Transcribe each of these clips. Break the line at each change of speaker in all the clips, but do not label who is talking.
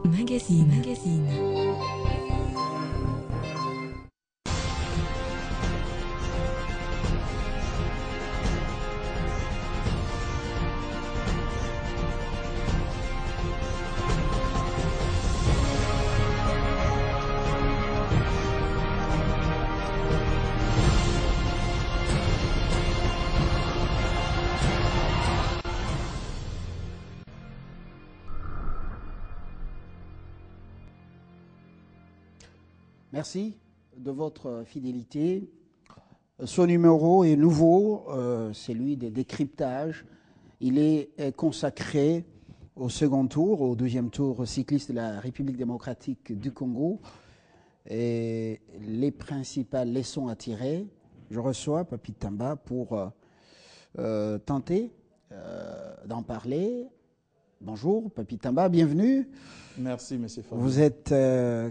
Magazine.
Merci de votre fidélité. Ce numéro est nouveau, c'est lui des décryptages. Il est consacré au second tour, au deuxième tour cycliste de la République démocratique du Congo. Et les principales leçons à tirer, je reçois Papi Tamba pour tenter d'en parler. Bonjour Papi Tamba, bienvenue.
Merci, M. Fabien.
Vous êtes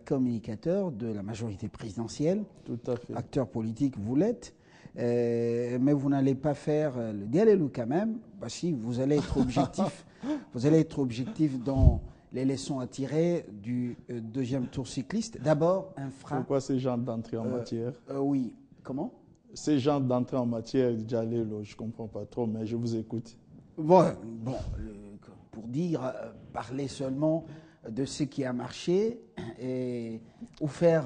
communicateur de la majorité présidentielle.
Tout à fait.
Acteur politique, vous l'êtes. Mais vous n'allez pas faire le dialogue quand même, parce que vous allez être objectif. Vous allez être objectif dans les leçons à tirer du deuxième tour cycliste. D'abord, un frein.
Pourquoi ces gens d'entrée en matière
Oui. Comment?
Ces gens d'entrée en matière, dialogue, je ne comprends pas trop, mais je vous écoute.
Bon, pour dire, parler seulement de ce qui a marché ou faire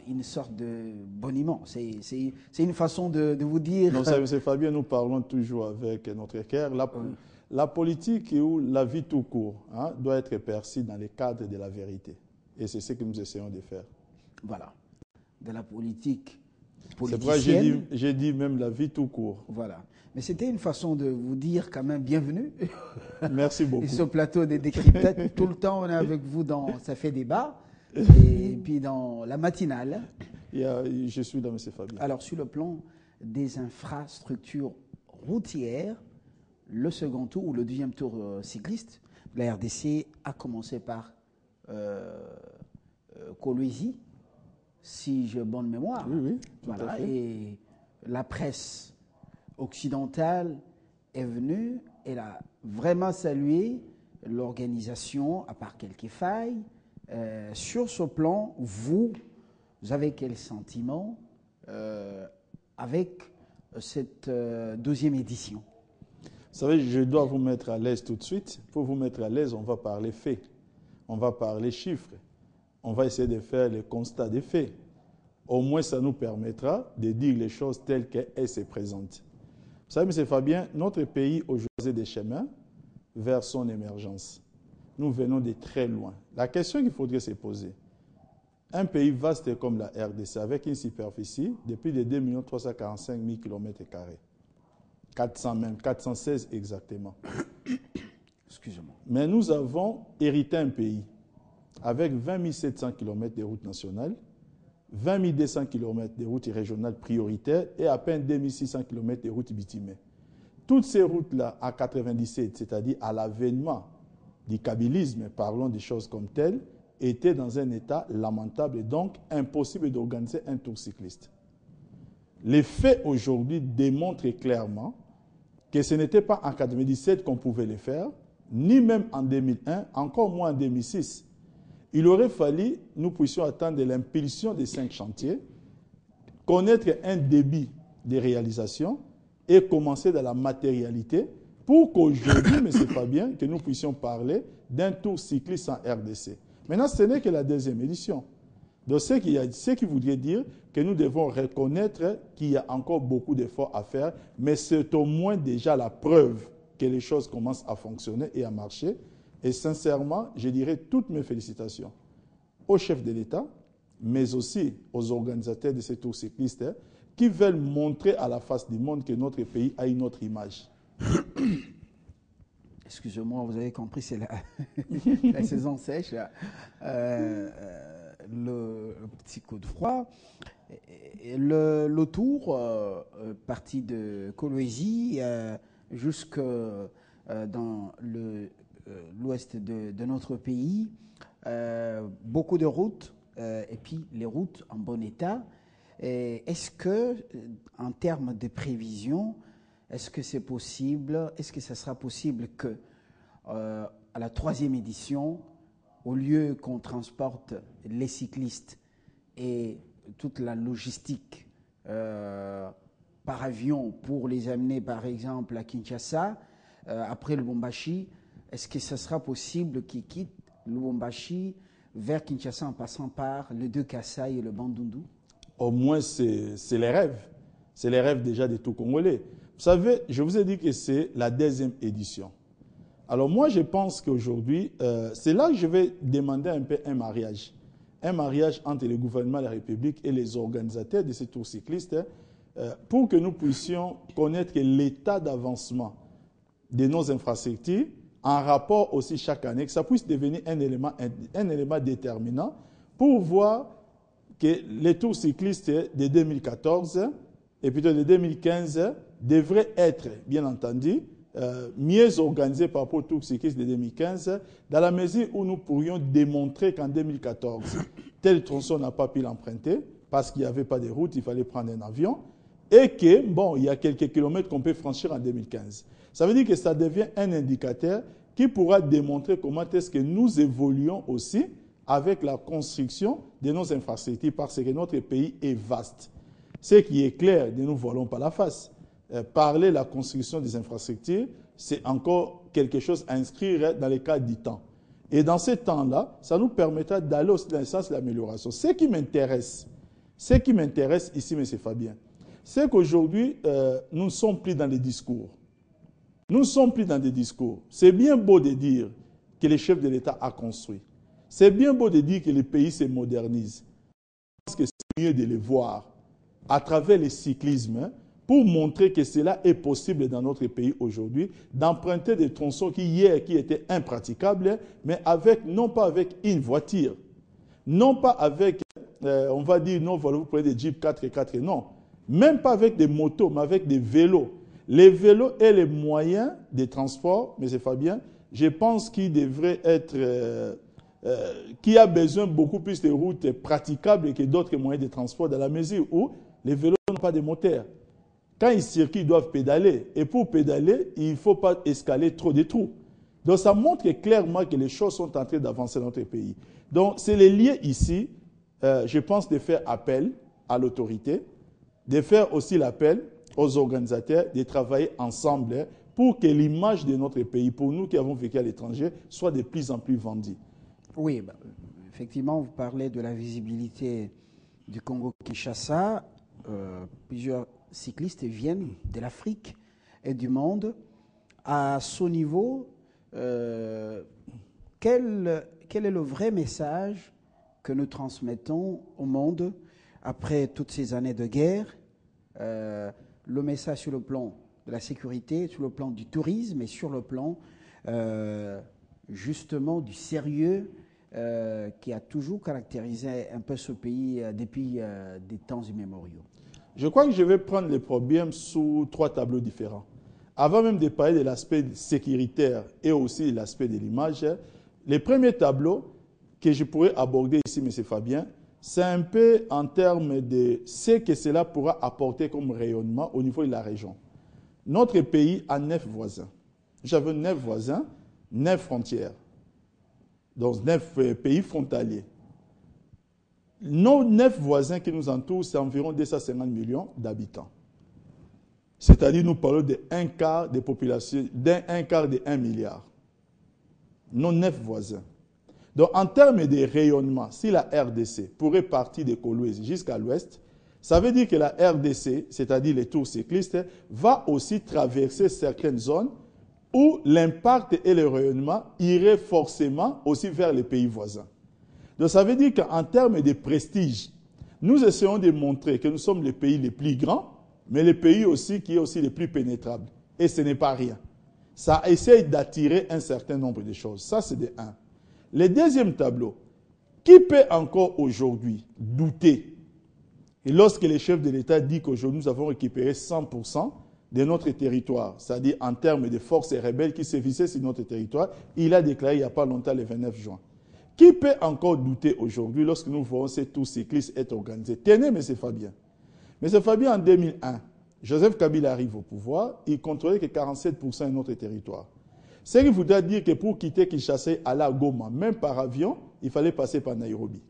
une sorte de boniment. C'est une façon de vous dire...
Non, M. Fabien, nous parlons toujours avec notre cœur. La politique ou la vie tout court doit être perçue dans le cadre de la vérité. Et c'est ce que nous essayons de faire.
Voilà. De la politique
politicienne. C'est pourquoi j'ai dit même la vie tout court.
Voilà. Mais c'était une façon de vous dire quand même bienvenue.
Merci beaucoup.
Et ce plateau des décryptages, tout le temps on est avec vous dans Ça fait débat et puis dans la matinale.
Je suis là, M. Fabien.
Alors sur le plan des infrastructures routières, le second tour ou le deuxième tour cycliste, la RDC a commencé par Kolwezi, si j'ai bonne mémoire.
Oui,
voilà. Et la presse occidentale est venue, elle a vraiment salué l'organisation, à part quelques failles. Sur ce plan, vous avez quel sentiment avec cette deuxième édition?
Vous savez, je dois vous mettre à l'aise tout de suite. Pour vous mettre à l'aise, on va parler faits, on va parler chiffres, on va essayer de faire le constat des faits. Au moins, ça nous permettra de dire les choses telles qu'elles se présentent. Vous savez, M. Fabien, notre pays aujourd'hui des chemins vers son émergence. Nous venons de très loin. La question qu'il faudrait se poser, un pays vaste comme la RDC, avec une superficie de plus de 2 345 000 km², 400 même, 416 exactement.
Excusez-moi.
Mais nous avons hérité un pays avec 20 700 km de routes nationales, 20 200 km de routes régionales prioritaires et à peine 2600 km de routes bitumées. Toutes ces routes-là, en 1997, c'est-à-dire à l'avènement du kabylisme, parlons des choses comme telles, étaient dans un état lamentable et donc impossible d'organiser un tour cycliste. Les faits aujourd'hui démontrent clairement que ce n'était pas en 1997 qu'on pouvait le faire, ni même en 2001, encore moins en 2006. Il aurait fallu, nous puissions attendre l'impulsion des 5 chantiers, connaître un débit de réalisation et commencer dans la matérialité pour qu'aujourd'hui, M. Fabien, que nous puissions parler d'un tour cycliste en RDC. Maintenant, ce n'est que la deuxième édition. Donc, ce qui voudrait dire que nous devons reconnaître qu'il y a encore beaucoup d'efforts à faire, mais c'est au moins déjà la preuve que les choses commencent à fonctionner et à marcher. Et sincèrement, je dirais toutes mes félicitations aux chefs de l'État, mais aussi aux organisateurs de ces tours cyclistes qui veulent montrer à la face du monde que notre pays a une autre image.
Excusez-moi, vous avez compris, c'est la saison sèche, le petit coup de froid. Le tour, parti de Kolwezi jusque dans l'ouest de notre pays, beaucoup de routes, et puis les routes en bon état. Est-ce que, en termes de prévision, est-ce que c'est possible, est-ce que ça sera possible que à la 3e édition, au lieu qu'on transporte les cyclistes et toute la logistique par avion pour les amener, par exemple, à Kinshasa, après Lubumbashi, est-ce que ce sera possible qu'ils quittent Lubumbashi vers Kinshasa en passant par le deux Kasaï et le Bandundu?
Au moins, c'est les rêves. C'est les rêves déjà de tout Congolais. Vous savez, je vous ai dit que c'est la 2e édition. Alors moi, je pense qu'aujourd'hui, c'est là que je vais demander un peu un mariage. Un mariage entre le gouvernement de la République et les organisateurs de ces tours cyclistes pour que nous puissions connaître l'état d'avancement de nos infrastructures en rapport aussi chaque année, que ça puisse devenir un élément déterminant pour voir que les tours cyclistes de 2014 et plutôt de 2015 devraient être, bien entendu, mieux organisés par rapport aux tours cyclistes de 2015, dans la mesure où nous pourrions démontrer qu'en 2014, tel tronçon n'a pas pu l'emprunter, parce qu'il n'y avait pas de route, il fallait prendre un avion, et que, bon, il y a quelques kilomètres qu'on peut franchir en 2015. Ça veut dire que ça devient un indicateur qui pourra démontrer comment est-ce que nous évoluons aussi avec la construction de nos infrastructures, parce que notre pays est vaste. Ce qui est clair, ne nous voilons pas la face. Parler de la construction des infrastructures, c'est encore quelque chose à inscrire dans le cadre du temps. Et dans ce temps-là, ça nous permettra d'aller aussi dans le sens de l'amélioration. Ce qui m'intéresse ici, M. Fabien, c'est qu'aujourd'hui, nous ne sommes plus dans les discours. Nous ne sommes plus dans des discours. C'est bien beau de dire que le chef de l'État a construit. C'est bien beau de dire que le pays se modernise. Je pense que c'est mieux de les voir à travers le cyclisme pour montrer que cela est possible dans notre pays aujourd'hui, d'emprunter des tronçons qui hier qui étaient impraticables, mais avec, non pas avec une voiture, non pas avec, on va dire, non, vous prenez des Jeep 4x4, non, même pas avec des motos, mais avec des vélos. Les vélos et les moyens de transport, M. Fabien, je pense qu'il devrait être, qui a besoin beaucoup plus de routes praticables que d'autres moyens de transport, dans la mesure où les vélos n'ont pas de moteur. Quand ils circulent, ils doivent pédaler. Et pour pédaler, il ne faut pas escaler trop de trous. Donc ça montre clairement que les choses sont en train d'avancer dans notre pays. Donc c'est les liens ici, je pense, de faire appel à l'autorité, de faire aussi l'appel aux organisateurs, de travailler ensemble pour que l'image de notre pays, pour nous qui avons vécu à l'étranger, soit de plus en plus vendue.
Oui, effectivement, vous parlez de la visibilité du Congo-Kinshasa. Plusieurs cyclistes viennent de l'Afrique et du monde. À ce niveau, quel est le vrai message que nous transmettons au monde après toutes ces années de guerre? Le message sur le plan de la sécurité, sur le plan du tourisme et sur le plan justement du sérieux qui a toujours caractérisé un peu ce pays depuis des temps immémoriaux.
Je crois que je vais prendre les problèmes sous 3 tableaux différents. Avant même de parler de l'aspect sécuritaire et aussi de l'aspect de l'image, les premiers tableaux que je pourrais aborder ici, M. Fabien, c'est un peu en termes de ce que cela pourra apporter comme rayonnement au niveau de la région. Notre pays a 9 voisins. J'avais 9 voisins, 9 frontières. Donc 9 pays frontaliers. Nos 9 voisins qui nous entourent, c'est environ 250 millions d'habitants. C'est-à-dire, nous parlons d'un quart des populations, d'un quart de 1 milliard. Nos 9 voisins. Donc, en termes de rayonnement, si la RDC pourrait partir de Kolwezi jusqu'à l'ouest, ça veut dire que la RDC, c'est-à-dire les tours cyclistes, va aussi traverser certaines zones où l'impact et le rayonnement iraient forcément aussi vers les pays voisins. Donc, ça veut dire qu'en termes de prestige, nous essayons de montrer que nous sommes les pays les plus grands, mais les pays aussi qui est aussi les plus pénétrables. Et ce n'est pas rien. Ça essaye d'attirer un certain nombre de choses. Ça, c'est de 1. Le deuxième tableau, qui peut encore aujourd'hui douter? Et lorsque le chef de l'État dit qu'aujourd'hui nous avons récupéré 100% de notre territoire, c'est-à-dire en termes de forces rebelles qui sévissaient sur notre territoire, il a déclaré il n'y a pas longtemps, le 29 juin. Qui peut encore douter aujourd'hui lorsque nous voyons ces tours cyclistes être organisés? Tenez, M. Fabien. M. Fabien, en 2001, Joseph Kabila arrive au pouvoir, il contrôlait que 47% de notre territoire. Ce qui voudrait dire que pour quitter Kinshasa et aller à Goma, même par avion, il fallait passer par Nairobi.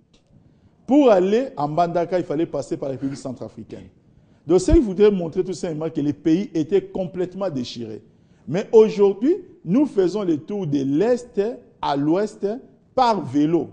Pour aller en Mbandaka, il fallait passer par la République centrafricaine. Donc, ce qui voudrait montrer tout simplement que les pays étaient complètement déchirés. Mais aujourd'hui, nous faisons le tour de l'Est à l'Ouest par vélo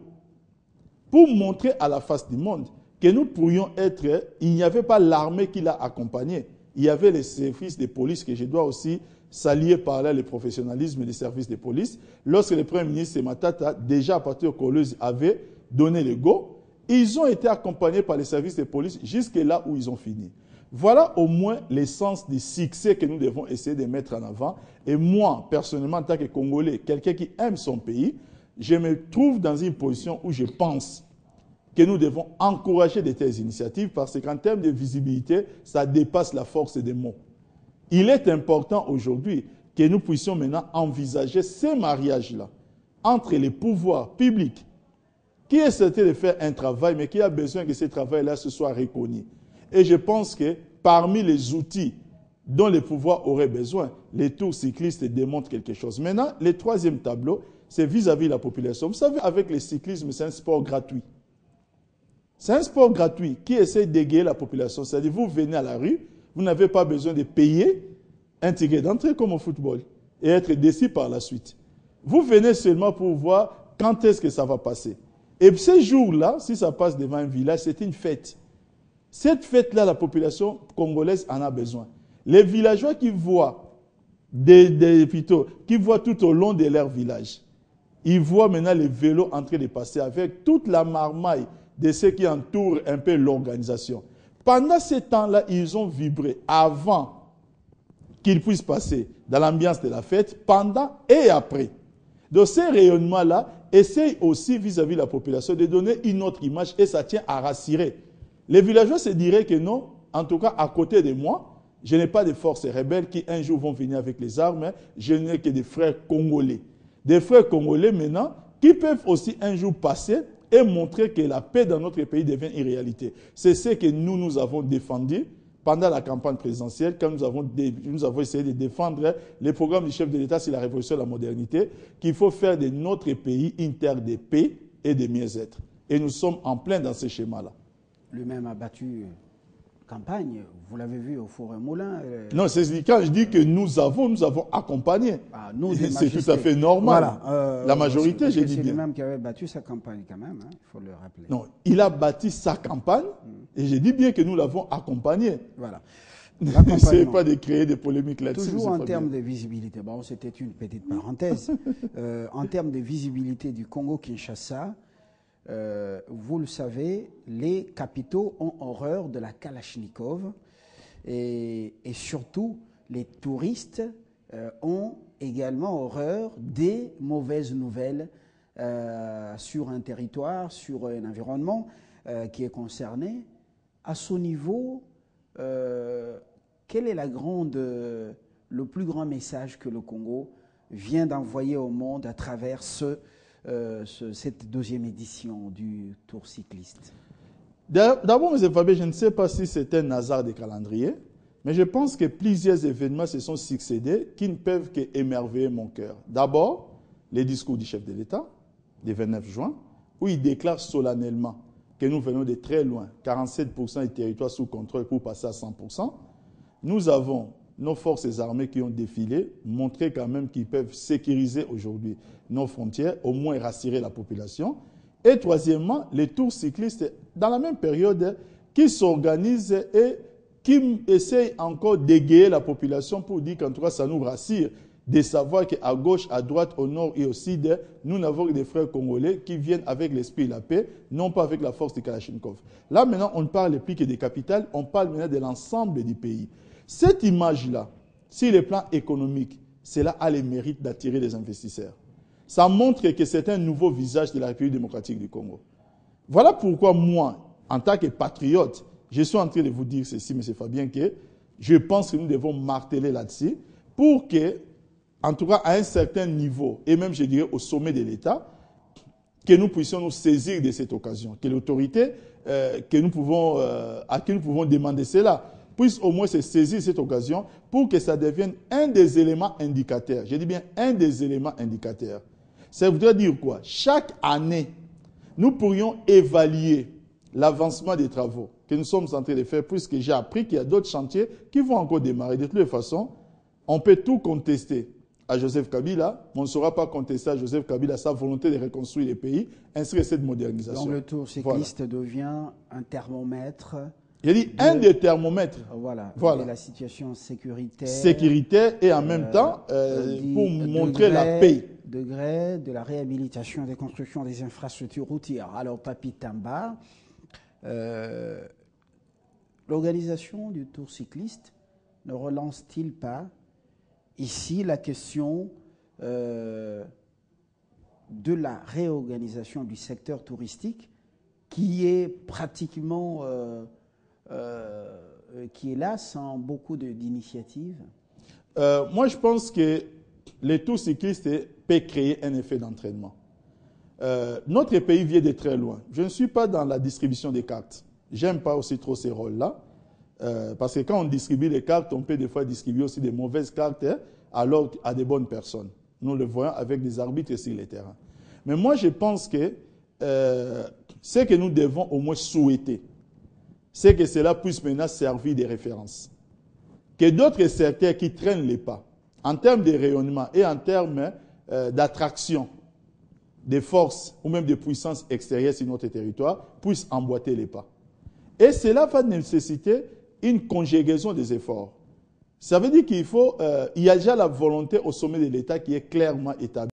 pour montrer à la face du monde que nous pourrions être, il n'y avait pas l'armée qui l'a accompagné, il y avait les services de police que je dois aussi saluer par là le professionnalisme des services de police. Lorsque le Premier ministre Matata, déjà à partir de Kolwezi, avait donné le go, ils ont été accompagnés par les services de police jusque là où ils ont fini. Voilà au moins l'essence du succès que nous devons essayer de mettre en avant. Et moi, personnellement, en tant que Congolais, quelqu'un qui aime son pays, je me trouve dans une position où je pense que nous devons encourager de telles initiatives parce qu'en termes de visibilité, ça dépasse la force des mots. Il est important aujourd'hui que nous puissions maintenant envisager ces mariages-là entre les pouvoirs publics qui essaient de faire un travail, mais qui a besoin que ce travail-là se soit reconnu. Et je pense que parmi les outils dont les pouvoirs auraient besoin, les tours cyclistes démontrent quelque chose. Maintenant, le troisième tableau, c'est vis-à-vis de la population. Vous savez, avec le cyclisme, c'est un sport gratuit. C'est un sport gratuit qui essaie d'égayer la population. C'est-à-dire, vous venez à la rue, vous n'avez pas besoin de payer un ticket d'entrée comme au football et être déçu par la suite. Vous venez seulement pour voir quand est-ce que ça va passer. Et ces jours-là, si ça passe devant un village, c'est une fête. Cette fête-là, la population congolaise en a besoin. Les villageois qui voient, qui voient tout au long de leur village, ils voient maintenant les vélos en train de passer avec toute la marmaille de ceux qui entourent un peu l'organisation. Pendant ce temps-là, ils ont vibré avant qu'ils puissent passer dans l'ambiance de la fête, pendant et après. Donc ces rayonnements-là essayent aussi vis-à-vis de la population de donner une autre image et ça tient à rassurer. Les villageois se diraient que non, en tout cas à côté de moi, je n'ai pas de forces rebelles qui un jour vont venir avec les armes, je n'ai que des frères congolais. Des frères congolais maintenant qui peuvent aussi un jour passer et montrer que la paix dans notre pays devient une réalité. C'est ce que nous avons défendu pendant la campagne présidentielle, quand nous avons essayé de défendre les programmes du chef de l'État sur la révolution de la modernité, qu'il faut faire de notre pays une terre de paix et de mieux-être. Et nous sommes en plein dans ce schéma-là.
Lui-même a battu campagne, vous l'avez vu au Forum Moulin.
Non, c'est quand je dis que nous avons accompagné.
Ah,
c'est tout à fait normal.
Voilà,
la majorité, j'ai dit bien.
C'est lui-même qui avait battu sa campagne quand même, il faut le rappeler.
Non, il a bâti sa campagne et j'ai dit bien que nous l'avons accompagné.
Voilà.
N'essayez pas de créer des polémiques là-dessus.
Toujours en termes de visibilité, bon, c'était une petite parenthèse. En termes de visibilité du Congo-Kinshasa, vous le savez, les capitaux ont horreur de la Kalachnikov et surtout les touristes ont également horreur des mauvaises nouvelles sur un territoire, sur un environnement qui est concerné. À ce niveau, quel est le plus grand message que le Congo vient d'envoyer au monde à travers cette deuxième édition du Tour cycliste?
D'abord, M. Fabien, je ne sais pas si c'est un hasard de calendrier, mais je pense que plusieurs événements se sont succédés qui ne peuvent qu'émerveiller mon cœur. D'abord, les discours du chef de l'État, le 29 juin, où il déclare solennellement que nous venons de très loin, 47% du territoire sous contrôle pour passer à 100%. Nous avons nos forces armées qui ont défilé, montré quand même qu'ils peuvent sécuriser aujourd'hui nos frontières, au moins rassurer la population. Et troisièmement, les tours cyclistes, dans la même période, qui s'organisent et qui essayent encore d'égayer la population pour dire qu'en tout cas, ça nous rassure de savoir qu'à gauche, à droite, au nord et au sud, nous n'avons que des frères congolais qui viennent avec l'esprit et la paix, non pas avec la force de Kalachnikov. Là, maintenant, on ne parle plus que des capitales, on parle maintenant de l'ensemble du pays. Cette image-là, sur le plan économique, cela a le mérite d'attirer les investisseurs. Ça montre que c'est un nouveau visage de la République démocratique du Congo. Voilà pourquoi moi, en tant que patriote, je suis en train de vous dire ceci, M. Fabien, que je pense que nous devons marteler là-dessus pour que, en tout cas à un certain niveau, et même je dirais au sommet de l'État, que nous puissions nous saisir de cette occasion, que l'autorité à qui nous pouvons demander cela. puisse au moins se saisir cette occasion pour que ça devienne un des éléments indicateurs. Je dis bien un des éléments indicateurs. Ça voudrait dire quoi? Chaque année, nous pourrions évaluer l'avancement des travaux que nous sommes en train de faire, puisque j'ai appris qu'il y a d'autres chantiers qui vont encore démarrer. De toutes les façons, on peut tout contester à Joseph Kabila, mais on ne saura pas contester à Joseph Kabila sa volonté de reconstruire les pays, ainsi que cette modernisation.
Donc le tour cycliste devient un thermomètre.
J'ai dit un des thermomètres.
Voilà. De la situation sécuritaire.
Sécuritaire et en même temps pour montrer la paix.
Degré de la réhabilitation des constructions des infrastructures routières. Alors, Papi Tamba, l'organisation du tour cycliste ne relance-t-il pas ici la question de la réorganisation du secteur touristique qui est pratiquement qui est là sans beaucoup d'initiatives?
Moi, je pense que les tours cyclistes peuvent créer un effet d'entraînement. Notre pays vient de très loin. Je ne suis pas dans la distribution des cartes. J'aime pas aussi trop ces rôles-là. Parce que quand on distribue les cartes, on peut des fois distribuer aussi des mauvaises cartes alors à des bonnes personnes. Nous le voyons avec des arbitres sur les terrains. Mais moi, je pense que ce que nous devons au moins souhaiter, c'est que cela puisse maintenant servir de référence. Que d'autres secteurs qui traînent les pas, en termes de rayonnement et en termes d'attraction des forces ou même des puissances extérieures sur notre territoire, puissent emboîter les pas. Et cela va nécessiter une conjugaison des efforts. Ça veut dire qu'il faut, il y a déjà la volonté au sommet de l'État qui est clairement établie.